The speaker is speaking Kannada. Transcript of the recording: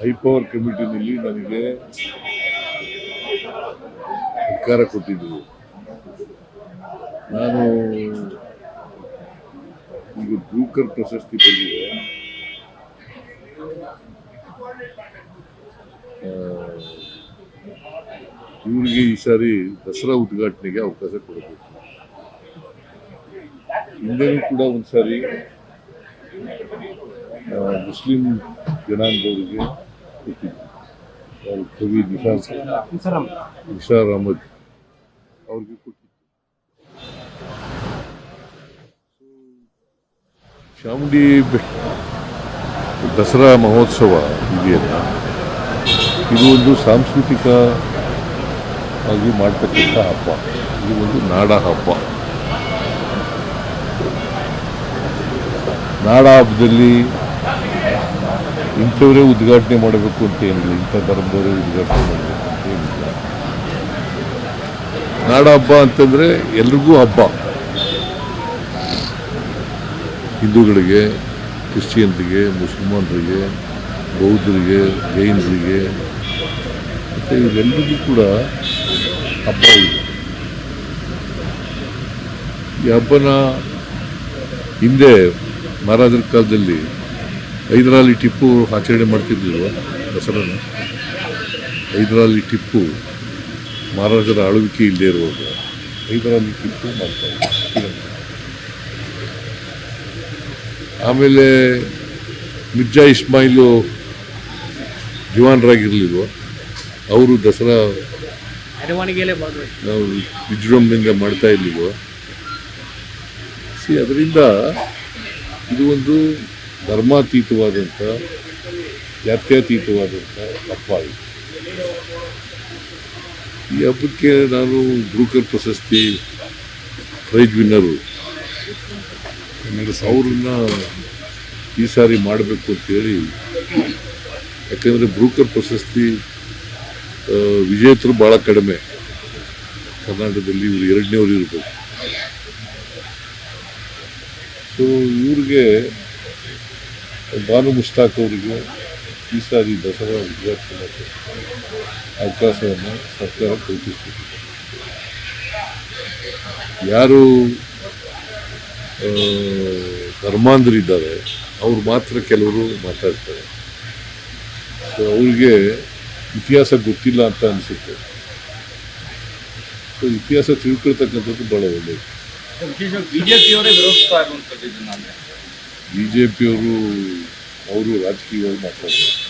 ಹೈಪವರ್ ಕಮಿಟಿನಲ್ಲಿ ನನಗೆ ಅಧಿಕಾರ ಕೊಟ್ಟಿದ್ದರು. ನಾನು ಈಗ ಬ್ರೂಕರ್ ಪ್ರಶಸ್ತಿ ಬಂದಿದೆ. ಇವರಿಗೆ ಈ ಸಾರಿ ದಸರಾ ಉದ್ಘಾಟನೆಗೆ ಅವಕಾಶ ಕೊಡಬೇಕು. ಹಿಂದೆನೂ ಕೂಡ ಒಂದ್ಸಾರಿ ಮುಸ್ಲಿಂ ಜನಾಂಗದವರಿಗೆ ಕೊಟ್ಟಿದ್ದು. ಕವಿ ನಿಸಾರ್ ಅಹಮದ್ ಅವ್ರಿಗೆ ಕೊಟ್ಟಿದ್ದು. ಚಾಮುಂಡಿ ದಸರಾ ಮಹೋತ್ಸವ ಇದೆಯಲ್ಲ, ಇದು ಒಂದು ಸಾಂಸ್ಕೃತಿಕ ಆಗಿ ಮಾಡ್ತಕ್ಕಂಥ ಹಬ್ಬ. ಇದು ಒಂದು ನಾಡ ಹಬ್ಬ. ನಾಡ ಹಬ್ಬದಲ್ಲಿ ಇಂಥವರೇ ಉದ್ಘಾಟನೆ ಮಾಡಬೇಕು ಅಂತ ಏನಿಲ್ಲ, ಇಂಥ ಧರ್ಮದವರೇ ಉದ್ಘಾಟನೆ ಮಾಡಬೇಕು ಅಂತ ಏನಿಲ್ಲ. ನಾಡ ಹಬ್ಬ ಅಂತಂದರೆ ಎಲ್ರಿಗೂ ಹಬ್ಬ. ಹಿಂದೂಗಳಿಗೆ, ಕ್ರಿಶ್ಚಿಯನ್ರಿಗೆ, ಮುಸಲ್ಮಾನರಿಗೆ, ಬೌದ್ಧರಿಗೆ, ಜೈನರಿಗೆ ಮತ್ತು ಇವರೆಲ್ಲರಿಗೂ ಕೂಡ ಹಬ್ಬ ಇದೆ. ಈ ಹಬ್ಬನ ಹಿಂದೆ ಮಹಾರಾಜರ ಕಾಲದಲ್ಲಿ ಹೈದರಾಲಿ ಟಿಪ್ಪು ಆಚರಣೆ ಮಾಡ್ತಿರ್ಲಿಲ್ವ ದಸರಾನ? ಹೈದರಾಲಿ ಟಿಪ್ಪು ಮಹಾರಾಜರ ಆಳ್ವಿಕೆ ಇಲ್ಲದೆ ಇರುವಾಗ ಹೈದರಾಲಿ ಟಿಪ್ಪು ಮಾಡ್ತಾರೆ. ಆಮೇಲೆ ಮಿರ್ಜಾ ಇಸ್ಮಾಯಿಲು ಜವಾನರಾಗಿರ್ಲಿಲ್ವ, ಅವರು ದಸರಾ ನಾವು ವಿಜೃಂಭಣೆಯಿಂದ ಮಾಡ್ತಾ ಇರ್ಲಿಲ್ವ? ಅದರಿಂದ ಇದು ಒಂದು ಧರ್ಮಾತೀತವಾದಂಥ, ಜಾತ್ಯತೀತವಾದಂಥ ಹಬ್ಬ ಇದು. ಈ ಹಬ್ಬಕ್ಕೆ ನಾನು ಬ್ರೂಕರ್ ಪ್ರಶಸ್ತಿ ಪ್ರೈಜ್ ವಿನ್ನರು ಅವ್ರನ್ನ ಈ ಸಾರಿ ಮಾಡಬೇಕು ಅಂತೇಳಿ. ಯಾಕಂದರೆ ಬ್ರೂಕರ್ ಪ್ರಶಸ್ತಿ ವಿಜೇತರು ಭಾಳ ಕಡಿಮೆ ಕರ್ನಾಟಕದಲ್ಲಿ. ಇವರು ಎರಡನೇವರು ಇರಬೇಕು. ಸೊ ಇವ್ರಿಗೆ ಬಾನು ಮುಷ್ತಾಕ್ ಅವರಿಗೆ ಈ ಸಾರಿ ದಸರಾ ಉದ್ಘಾಟನೆ ಅವಕಾಶವನ್ನು ಸರ್ಕಾರ ಕಲ್ಪಿಸ್ಬೇಕು. ಯಾರು ಧರ್ಮಾಂಧರಿದ್ದಾರೆ ಅವ್ರು ಮಾತ್ರ ಕೆಲವರು ಮಾತಾಡ್ತಾರೆ. ಸೊ ಅವ್ರಿಗೆ ಇತಿಹಾಸ ಗೊತ್ತಿಲ್ಲ ಅಂತ ಅನಿಸುತ್ತೆ. ಸೊ ಇತಿಹಾಸ ತಿಳ್ಕೊಳ್ತಕ್ಕಂಥದ್ದು ಭಾಳ ಒಳ್ಳೆಯದು. ಬಿಜೆಪಿಯವರು ಅವರು ರಾಜಕೀಯವಾಗಿ ಮಾತಾಡ್ತಾರೆ.